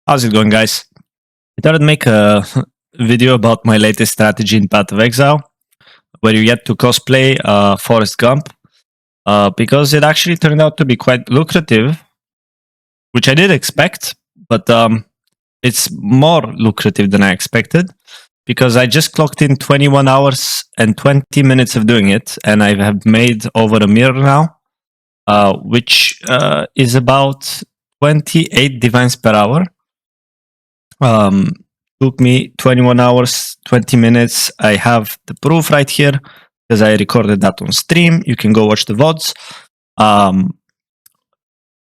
How's it going, guys? I thought I'd make a video about my latest strategy in Path of Exile, where you get to cosplay Forest Gump, because it actually turned out to be quite lucrative, which I did expect, but it's more lucrative than I expected, because I just clocked in 21 hours and 20 minutes of doing it, and I have made over a mirror now, which is about 28 divines per hour. Took me 21 hours, 20 minutes. I have the proof right here because I recorded that on stream. You can go watch the VODs.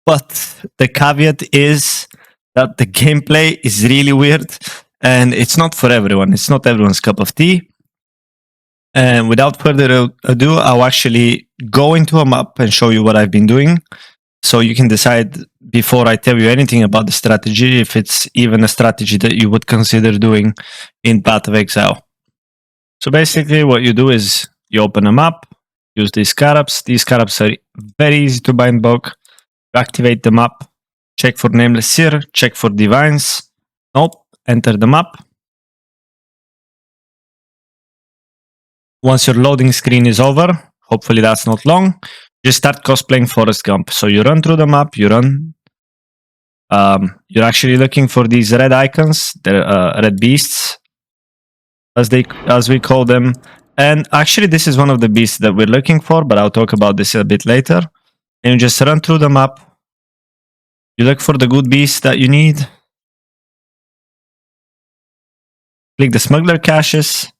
But the caveat is that the gameplay is really weird and it's not for everyone. It's not everyone's cup of tea. And without further ado, I'll actually go into a map and show you what I've been doing, so you can decide before I tell you anything about the strategy if it's even a strategy that you would consider doing in Path of Exile. So basically what you do is you open a map, use these scarabs. These scarabs are very easy to buy in bulk. You activate the map, check for Nameless Seer, check for divines. Nope, enter the map. Once your loading screen is over, hopefully that's not long, just start cosplaying Forest Gump. So you run through the map, you run. You're actually looking for these red icons, they're red beasts, as we call them. And actually this is one of the beasts that we're looking for, but I'll talk about this a bit later. And you just run through the map. You look for the good beast that you need. Click the smuggler caches.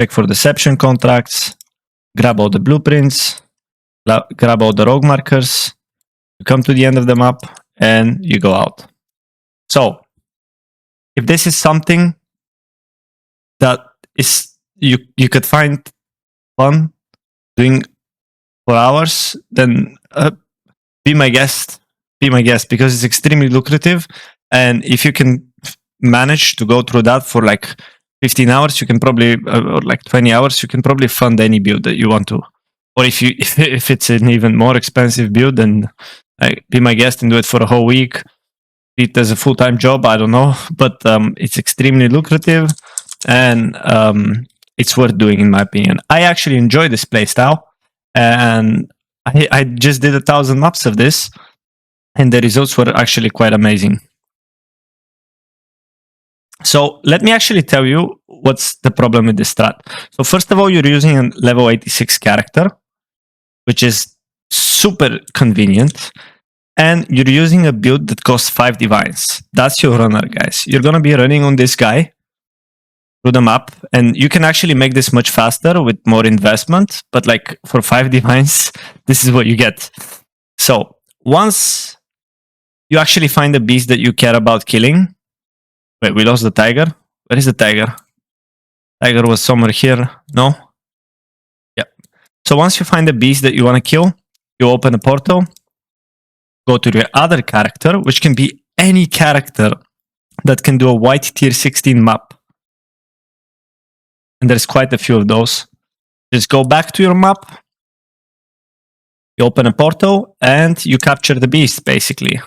Check for deception contracts. Grab all the blueprints. Grab all the rogue markers. You come to the end of the map and you go out. So, if this is something that is you could find fun doing for hours, then be my guest. Be my guest, because it's extremely lucrative. And if you can manage to go through that for like 15 hours, you can probably, or like 20 hours, you can probably fund any build that you want to. Or if it's an even more expensive build, then be my guest and do it for a whole week. It as a full-time job, I don't know, but it's extremely lucrative and it's worth doing, in my opinion. I actually enjoy this playstyle, and I just did 1,000 maps of this, and the results were actually quite amazing. So let me actually tell you what's the problem with this strat. So first of all, you're using a level 86 character, which is super convenient. And you're using a build that costs 5 divines. That's your runner, guys. You're going to be running on this guy through the map. And you can actually make this much faster with more investment. But like for 5 divines, this is what you get. So once you actually find a beast that you care about killing. Wait, we lost the tiger? Where is the tiger? Tiger was somewhere here. No? Yeah. So once you find a beast that you want to kill, you open a portal. Go to your other character, which can be any character that can do a white tier 16 map. And there's quite a few of those. Just go back to your map. You open a portal and you capture the beast, basically.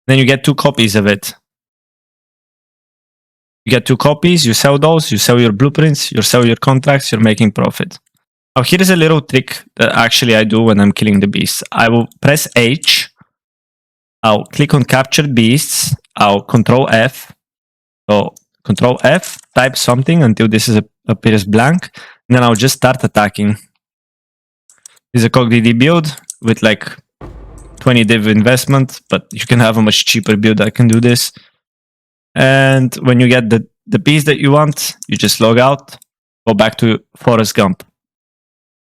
Then you get 2 copies of it. You get 2 copies, you sell those, you sell your blueprints, you sell your contracts, you're making profit. Now here's a little trick that actually I do when I'm killing the beast. I will press H. I'll click on captured beasts. I'll Control F. So Control F, type something until this appears blank. And then I'll just start attacking. This is a CogDD build with like 20 div investment, but you can have a much cheaper build that can do this. And when you get the beast that you want, you just log out, go back to Forest Gump.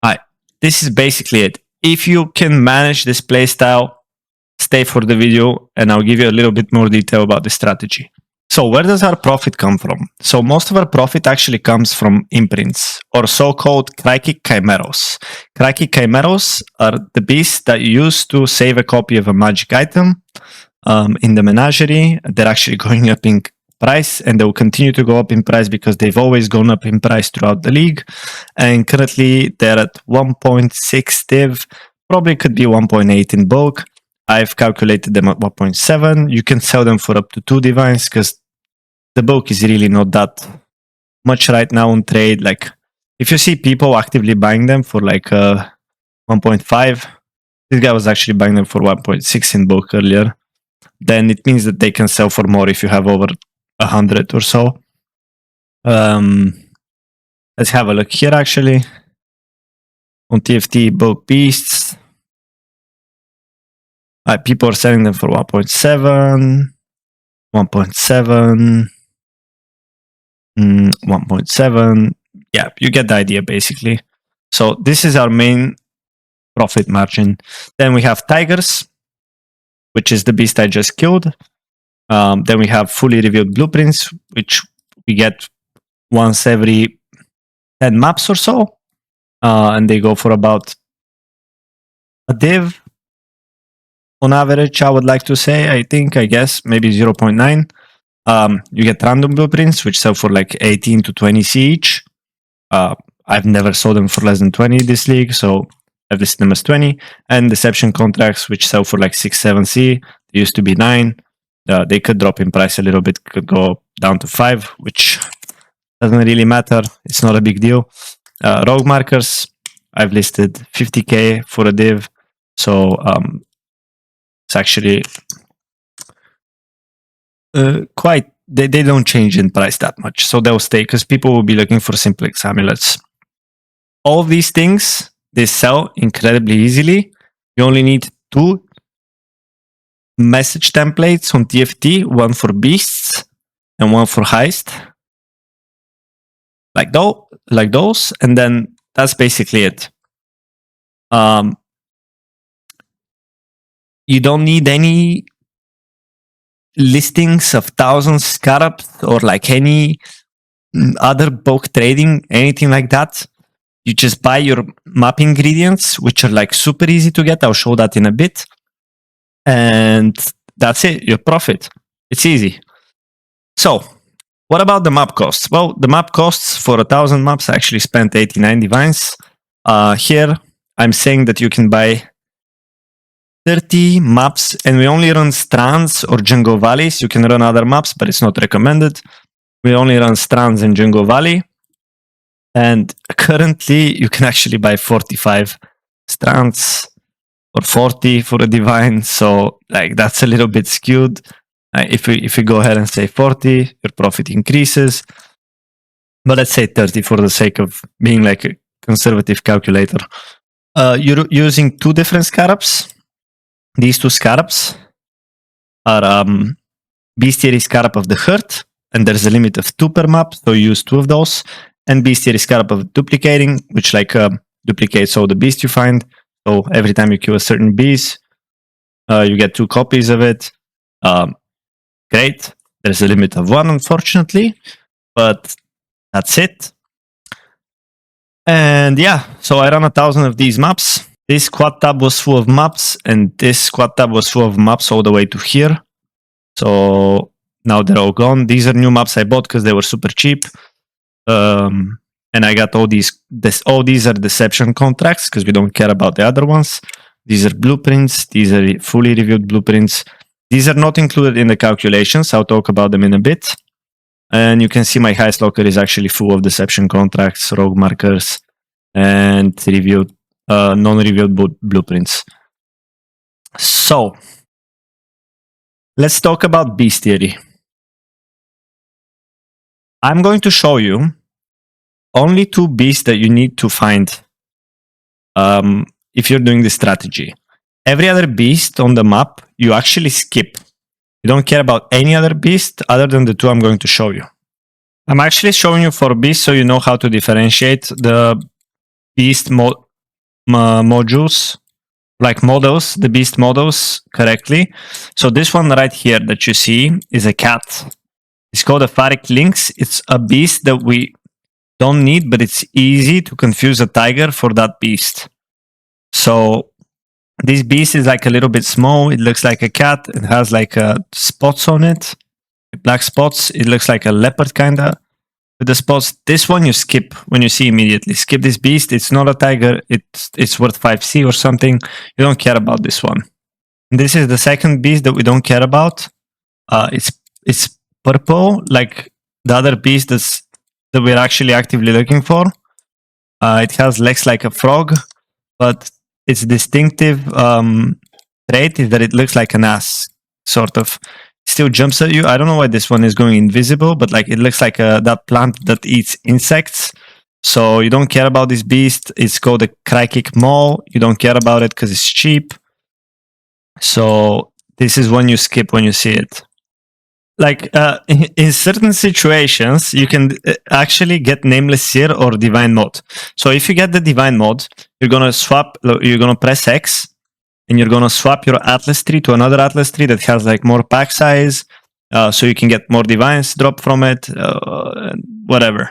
Alright, this is basically it. If you can manage this playstyle, stay for the video and I'll give you a little bit more detail about the strategy. So where does our profit come from? So most of our profit actually comes from imprints, or so-called Crikey Chimeros. Crikey Chimeros are the beasts that you use to save a copy of a magic item in the Menagerie. They're actually going up in price, and they will continue to go up in price because they've always gone up in price throughout the league. And currently they're at 1.6 div, probably could be 1.8 in bulk. I've calculated them at 1.7. You can sell them for up to 2 divines because the bulk is really not that much right now on trade. Like if you see people actively buying them for like 1.5, this guy was actually buying them for 1.6 in bulk earlier, then it means that they can sell for more if you have over 100 or so. Let's have a look here actually. On TFT, bulk beasts. People are selling them for 1.7, 1.7, 1.7. Yeah, you get the idea basically. So this is our main profit margin. Then we have tigers, which is the beast I just killed. Then we have fully revealed blueprints, which we get once every 10 maps or so. And they go for about a div on average, I would like to say, I guess, maybe 0.9. You get random blueprints, which sell for like 18 to 20 C each. I've never sold them for less than 20 this league, so I've listed them as 20. And deception contracts, which sell for like 6, 7 C. They used to be 9. They could drop in price a little bit, could go down to 5, which doesn't really matter. It's not a big deal. Rogue markers, I've listed 50k for a div. So it's actually quite, they don't change in price that much. So they'll stay because people will be looking for simplex amulets. All of these things, they sell incredibly easily. You only need 2 message templates on TFT, one for beasts and one for heist. Like those, and then that's basically it. You don't need any listings of thousands scarabs or like any other bulk trading, anything like that. You just buy your map ingredients, which are like super easy to get. I'll show that in a bit. And that's it, your profit. It's easy. So what about the map costs? Well, the map costs for 1,000 maps, I actually spent 89 divines. Here, I'm saying that you can buy 30 maps, and we only run strands or Jungle Valleys. You can run other maps, but it's not recommended. We only run strands in Jungle Valley. And currently, you can actually buy 45 strands or 40 for a divine. So like that's a little bit skewed. If we go ahead and say 40, your profit increases. But let's say 30 for the sake of being like a conservative calculator. You're using 2 different scarabs. These 2 scarabs are Bestiary Scarab of the Hurt, and there's a limit of 2 per map, so you use 2 of those. And Bestiary Scarab of Duplicating, which like duplicates all the beasts you find. So every time you kill a certain beast, you get 2 copies of it. Great. There's a limit of 1, unfortunately, but that's it. And yeah, so I ran 1,000 of these maps. This squad tab was full of maps, and this squad tab was full of maps all the way to here. So now they're all gone. These are new maps I bought because they were super cheap. And I got all these. All these are deception contracts because we don't care about the other ones. These are blueprints. These are fully reviewed blueprints. These are not included in the calculations. I'll talk about them in a bit. And you can see my heist locker is actually full of deception contracts, rogue markers, and reviewed, non-reviewed blueprints. So let's talk about bestiary. I'm going to show you only 2 beasts that you need to find if you're doing this strategy. Every other beast on the map, you actually skip. You don't care about any other beast other than the 2 I'm going to show you. I'm actually showing you 4 beasts so you know how to differentiate the beast modules, like models, the beast models correctly. So this one right here that you see is a cat. It's called a Pharik Lynx. It's a beast that we don't need, but it's easy to confuse a tiger for that beast. So this beast is like a little bit small. It looks like a cat. It has like spots on it, black spots. It looks like a leopard kind of with the spots. This one you skip when you see immediately. Skip this beast. It's not a tiger. It's worth 5C or something. You don't care about this one. This is the second beast that we don't care about. It's purple, like the other beast that we're actually actively looking for. It has legs like a frog, but its distinctive trait is that it looks like an ass, sort of. Still jumps at you. I don't know why this one is going invisible, but like it looks like that plant that eats insects. So you don't care about this beast. It's called a Crikik Mole. You don't care about it because it's cheap. So this is one you skip when you see it. Like in certain situations, you can actually get Nameless Seer or Divine Mode. So if you get the Divine Mode, you're gonna press X, and you're gonna swap your Atlas tree to another Atlas tree that has like more pack size, so you can get more Divines drop from it, whatever.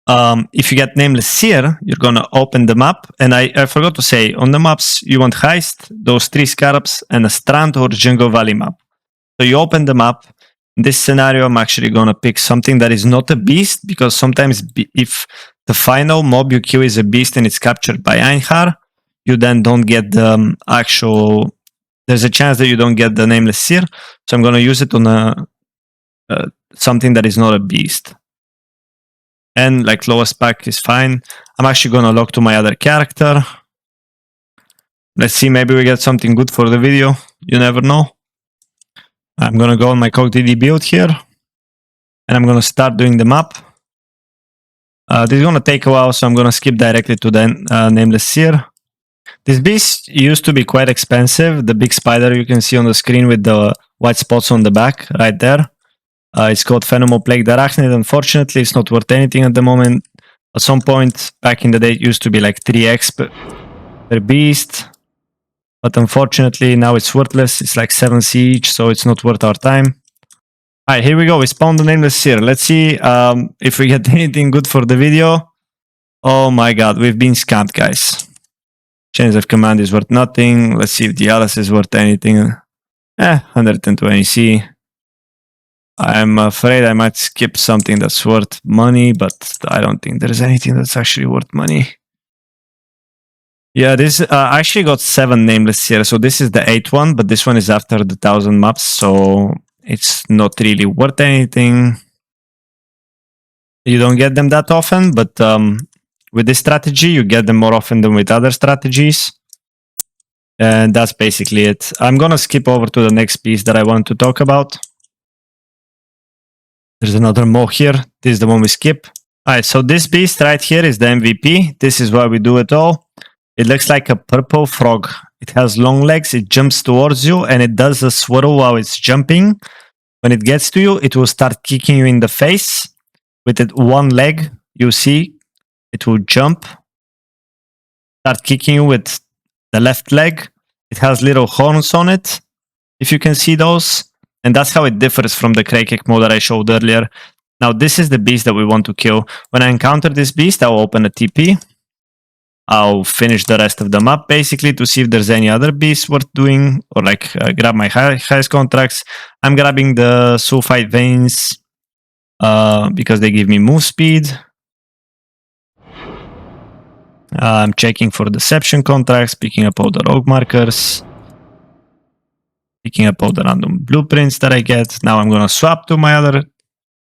If you get Nameless Seer, you're gonna open the map, and I forgot to say, on the maps you want Heist, those 3 Scarabs, and a Strand or Jungle Valley map. So you open the map. In this scenario, I'm actually gonna pick something that is not a beast, because sometimes if the final mob you kill is a beast and it's captured by Einhar, you then don't get the actual... There's a chance that you don't get the Nameless Seer, so I'm gonna use it on something that is not a beast. And like lowest pack is fine. I'm actually gonna log to my other character. Let's see, maybe we get something good for the video. You never know. I'm gonna go on my CogDD build here, and I'm gonna start doing the map. This is gonna take a while, so I'm gonna skip directly to the Nameless Seer. This beast used to be quite expensive. The big spider you can see on the screen with the white spots on the back, right there. It's called Phenomoplague Arachnid. Unfortunately, it's not worth anything at the moment. At some point back in the day, it used to be like 3x per beast. But unfortunately, now it's worthless. It's like 7C each, so it's not worth our time. Alright, here we go. We spawned the Nameless Seer. Let's see if we get anything good for the video. Oh my god, we've been scammed, guys. Chains of command is worth nothing. Let's see if the Alice is worth anything. 120C. I'm afraid I might skip something that's worth money, but I don't think there's anything that's actually worth money. Yeah, this I actually got 7 Nameless here, so this is the 8th one, but this one is after the 1000 maps, so it's not really worth anything. You don't get them that often, but with this strategy, you get them more often than with other strategies. And that's basically it. I'm gonna skip over to the next piece that I want to talk about. There's another mo here. This is the one we skip. Alright, so this beast right here is the MVP. This is why we do it all. It looks like a purple frog. It has long legs, it jumps towards you, and it does a swirl while it's jumping. When it gets to you, it will start kicking you in the face. With it one leg, you see, it will jump. Start kicking you with the left leg. It has little horns on it, if you can see those. And that's how it differs from the Crikik mode that I showed earlier. Now, this is the beast that we want to kill. When I encounter this beast, I'll open a TP. I'll finish the rest of the map basically to see if there's any other beasts worth doing, or like grab my highest contracts. I'm grabbing the Sulfite Veins because they give me move speed. I'm checking for Deception contracts, picking up all the rogue markers, picking up all the random blueprints that I get. Now I'm gonna swap to my other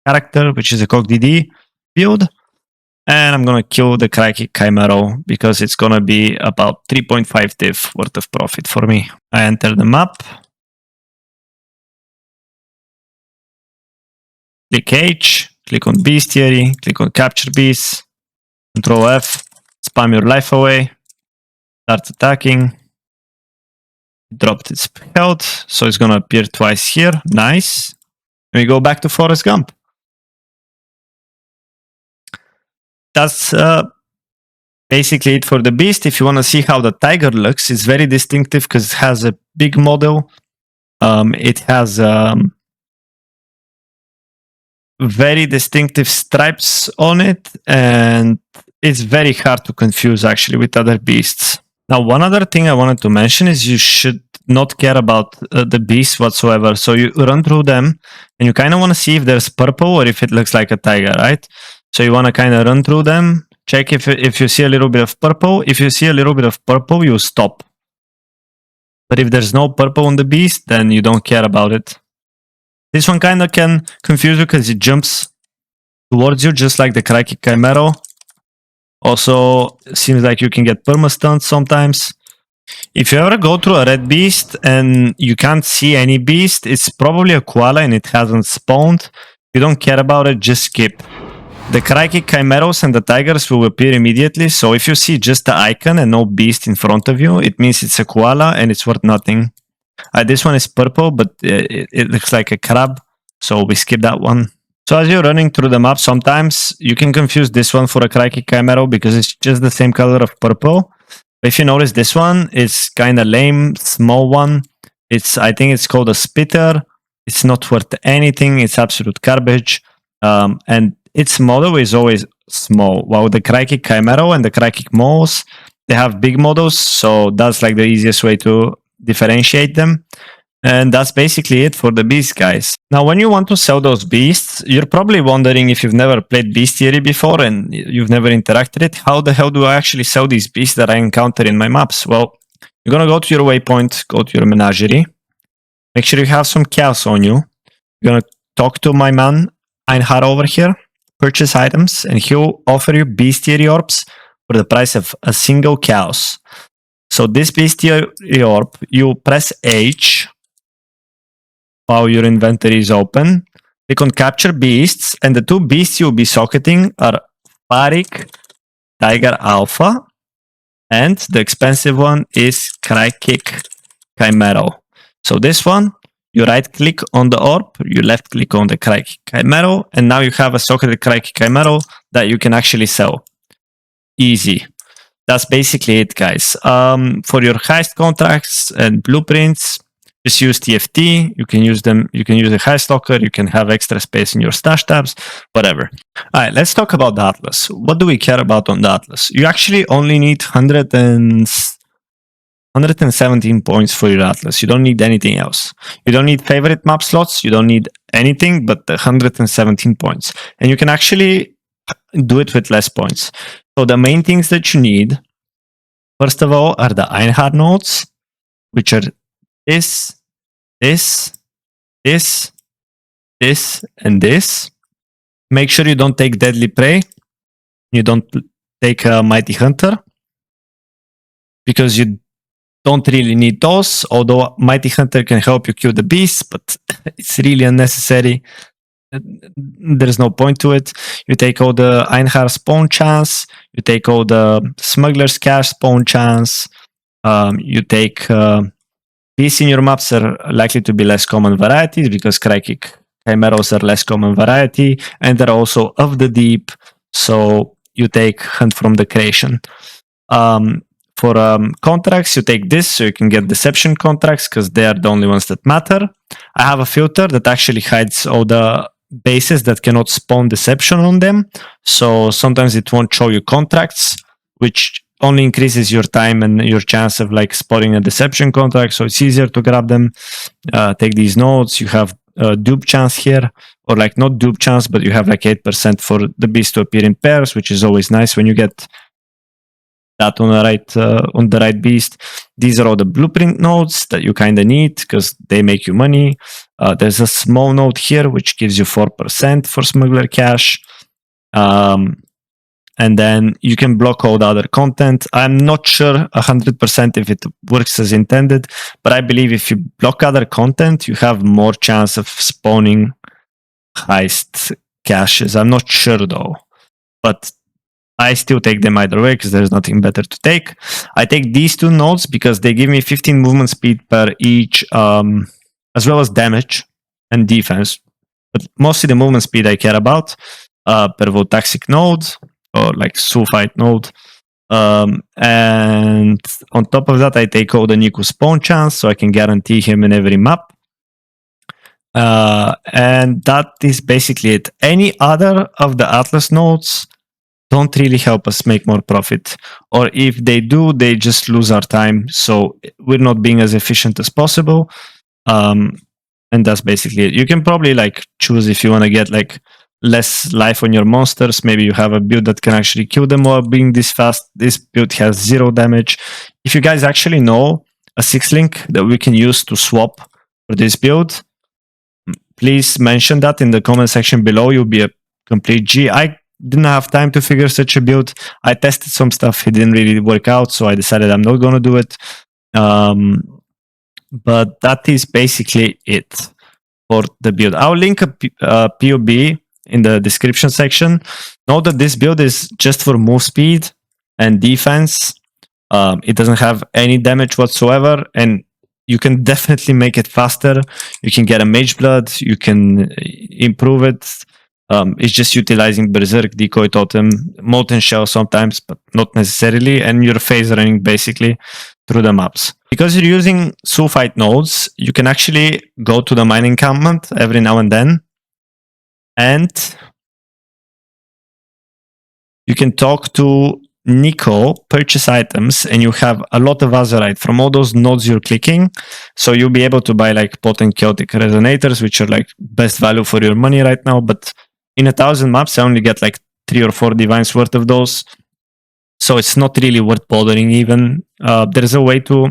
character, which is a CogDD build. And I'm gonna kill the Crikik Chimera because it's gonna be about 3.5 div worth of profit for me. I enter the map. Click H, click on Bestiary, click on Capture Beast, Control F, spam your life away, start attacking. Dropped its health, so it's gonna appear twice here. Nice. And we go back to Forest Gump. That's basically it for the beast. If you want to see how the tiger looks, it's very distinctive because it has a big model. It has very distinctive stripes on it, and it's very hard to confuse actually with other beasts. Now, one other thing I wanted to mention is you should not care about the beasts whatsoever. So you run through them, and you kind of want to see if there's purple or if it looks like a tiger, right? So you want to kind of run through them, check if you see a little bit of purple. If you see a little bit of purple, you stop. But if there's no purple on the beast, then you don't care about it. This one kind of can confuse you because it jumps towards you just like the Crikey Chimero. Also, seems like you can get perma-stunned sometimes. If you ever go through a red beast and you can't see any beast, it's probably a koala and it hasn't spawned. If you don't care about it, just skip. The Crikey Chimeros and the tigers will appear immediately, so if you see just the icon and no beast in front of you, it means it's a koala and it's worth nothing. This one is purple, but it looks like a crab, so we skip that one. So as you're running through the map, sometimes you can confuse this one for a Crikey Chimero because it's just the same color of purple. But if you notice, this one is kind of lame, small one. I think it's called a spitter. It's not worth anything. It's absolute garbage. And its model is always small. While the Crikey Chimero and the Crikey Moles, they have big models. So that's like the easiest way to differentiate them. And that's basically it for the beast, guys. Now, when you want to sell those beasts, you're probably wondering if you've never played bestiary before and you've never interacted it. How the hell do I actually sell these beasts that I encounter in my maps? Well, you're going to go to your waypoint, go to your menagerie. Make sure you have some cows on you. You're going to talk to my man, Einhard over here, purchase items, and he'll offer you bestiary orbs for the price of a single cows. So this bestiary orb, you press H while your inventory is open. Click on capture beasts, and the two beasts you'll be socketing are Farik Tiger Alpha, and the expensive one is Crikey Chimero. So this one, you right click on the orb, you left click on the Crikey Chimero, and now you have a socketed Crikey Chimero that you can actually sell. Easy. That's basically it, guys. For your heist contracts and blueprints, just use TFT. You can use them. You can use a heist locker. You can have extra space in your stash tabs, whatever. All right, let's talk about the Atlas. What do we care about on the Atlas? You actually only need 117 points for your Atlas. You don't need anything else. You don't need favorite map slots. You don't need anything but the 117 points. And you can actually do it with less points. So the main things that you need, first of all, are the Einhard nodes, which are this, and this. Make sure you don't take Deadly Prey. You don't take a Mighty Hunter, because you don't really need those, although Mighty Hunter can help you kill the beasts, but it's really unnecessary. There's no point to it. You take all the Einhard spawn chance, you take all the Smuggler's Cache spawn chance, you take beasts in your maps are likely to be less common varieties because Crikey Chimeros are less common variety, and they're also of the deep, so you take Hunt from the Creation. For contracts, you take this so you can get deception contracts because they are the only ones that matter. I have a filter that actually hides all the bases that cannot spawn deception on them. So sometimes it won't show you contracts, which only increases your time and your chance of like spotting a deception contract. So it's easier to grab them. Take these nodes. You have dupe chance here, or like not dupe chance, but you have like 8% for the beast to appear in pairs, which is always nice when you get that on the right beast. These are all the blueprint nodes that you kind of need because they make you money. There's a small node here which gives you 4% for Smuggler Cache. And then you can block all the other content. I'm not sure 100% if it works as intended, but I believe if you block other content, you have more chance of spawning heist caches. I'm not sure though, but I still take them either way because there's nothing better to take. I take these two nodes because they give me 15 movement speed per each, as well as damage and defense. But mostly the movement speed I care about per Voltaxic node or like Sulfite node. And on top of that, I take all the Niku spawn chance so I can guarantee him in every map. And that is basically it. Any other of the Atlas nodes don't really help us make more profit, or if they do, they just lose our time, so we're not being as efficient as possible. And that's basically it. You can probably like choose if you want to get like less life on your monsters. Maybe you have a build that can actually kill them while being this fast. This build has 0 damage. If you guys actually know a 6 link that we can use to swap for this build, please mention that in the comment section below. You'll be a complete G. I didn't have time to figure such a build. I tested some stuff. It didn't really work out, so I decided I'm not going to do it. But that is basically it for the build. I'll link a POB in the description section. Note that this build is just for move speed and defense. It doesn't have any damage whatsoever, and you can definitely make it faster. You can get a Mage Blood, you can improve it. It's just utilizing Berserk, Decoy Totem, Molten Shell sometimes, but not necessarily, and you're phase running basically through the maps. Because you're using Sulfite nodes, you can actually go to the mine encampment every now and then, and you can talk to Nico, purchase items, and you have a lot of Azurite from all those nodes you're clicking. So you'll be able to buy like potent chaotic resonators, which are like best value for your money right now. But in 1,000 maps, I only get like 3 or 4 divines worth of those. So it's not really worth bothering even. There's a way to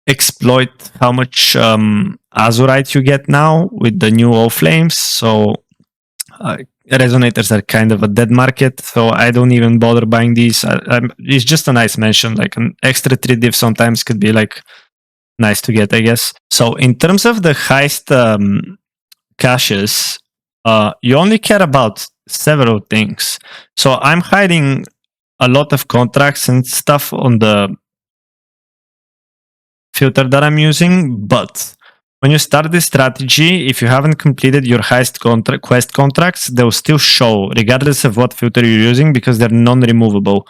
exploit how much Azurite you get now with the new O Flames. So resonators are kind of a dead market, so I don't even bother buying these. It's just a nice mention, like an extra 3 div sometimes could be like nice to get, I guess. So in terms of the heist caches, you only care about several things. So I'm hiding a lot of contracts and stuff on the filter that I'm using, but when you start this strategy, if you haven't completed your heist quest contracts, they'll still show regardless of what filter you're using because they're non-removable.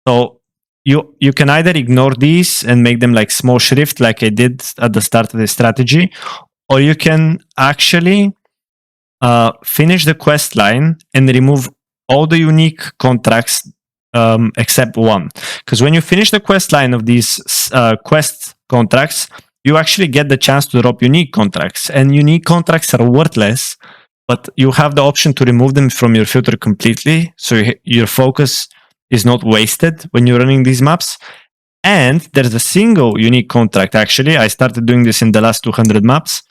So you can either ignore these and make them like small shrift like I did at the start of the strategy, or you can actually finish the quest line and remove all the unique contracts except one. Because when you finish the quest line of these quest contracts, you actually get the chance to drop unique contracts, and unique contracts are worthless, but you have the option to remove them from your filter completely, so your focus is not wasted when you're running these maps. And there's a single unique contract, actually. I started doing this in the last 200 maps,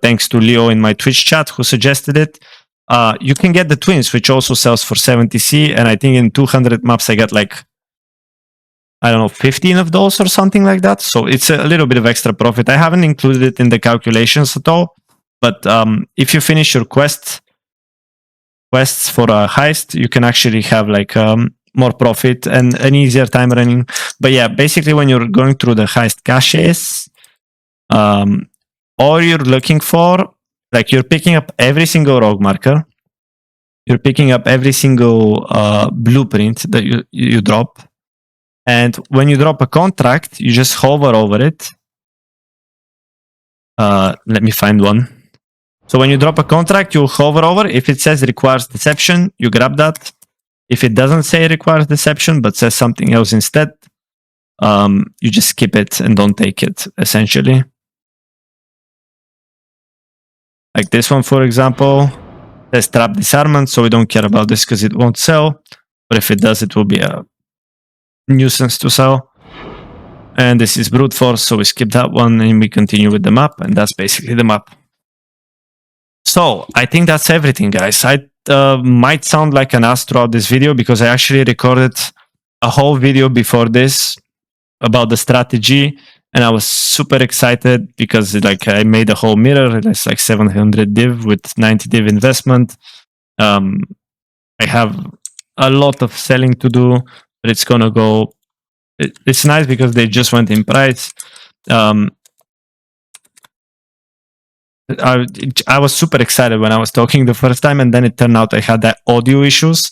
thanks to Leo in my Twitch chat who suggested it. You can get the twins, which also sells for 70C, and I think in 200 maps I got like, I don't know, 15 of those or something like that. So it's a little bit of extra profit. I haven't included it in the calculations at all. But if you finish your quests for a heist, you can actually have like more profit and an easier time running. But yeah, basically when you're going through the heist caches, all you're looking for, like you're picking up every single rogue marker. You're picking up every single blueprint that you drop. And when you drop a contract, you just hover over it. Let me find one. So when you drop a contract, you hover over. If it says requires deception, you grab that. If it doesn't say requires deception, but says something else instead, you just skip it and don't take it, essentially. Like this one, for example, says trap disarmament, so we don't care about this because it won't sell. But if it does, it will be a nuisance to sell. And this is brute force, so we skip that one and we continue with the map, and that's basically the map. So I think that's everything, guys. I might sound like an ass throughout this video because I actually recorded a whole video before this about the strategy, and I was super excited because like I made a whole mirror. It's like 700 div with 90 div investment. I have a lot of selling to do, but it's gonna go. It's nice because they just went in price. I was super excited when I was talking the first time, and then it turned out I had that audio issues.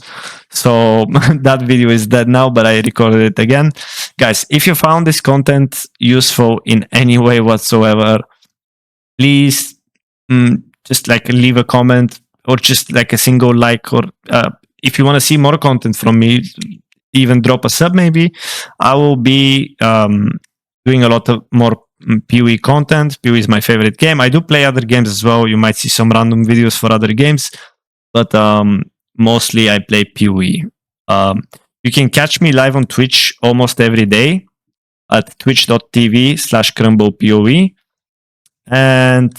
So that video is dead now, but I recorded it again. Guys, if you found this content useful in any way whatsoever, please just like leave a comment or just like a single like, or if you want to see more content from me, even drop a sub maybe. I will be doing a lot of more PoE content. PoE is my favorite game. I do play other games as well. You might see some random videos for other games, but mostly I play PoE. You can catch me live on Twitch almost every day. at twitch.tv/CrumblePOV. And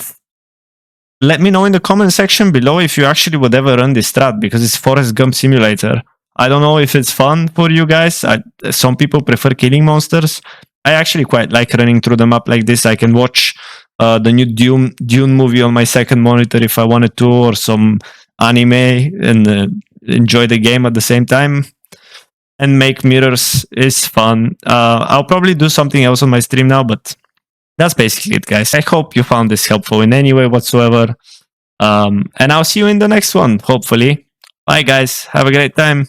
let me know in the comment section below if you actually would ever run this strat, because it's Forest Gump Simulator. I don't know if it's fun for you guys. Some people prefer killing monsters. I actually quite like running through the map like this. I can watch the new Dune movie on my second monitor if I wanted to, or some anime, and enjoy the game at the same time. And make mirrors is fun. I'll probably do something else on my stream now, but that's basically it, guys. I hope you found this helpful in any way whatsoever. And I'll see you in the next one, hopefully. Bye, guys. Have a great time.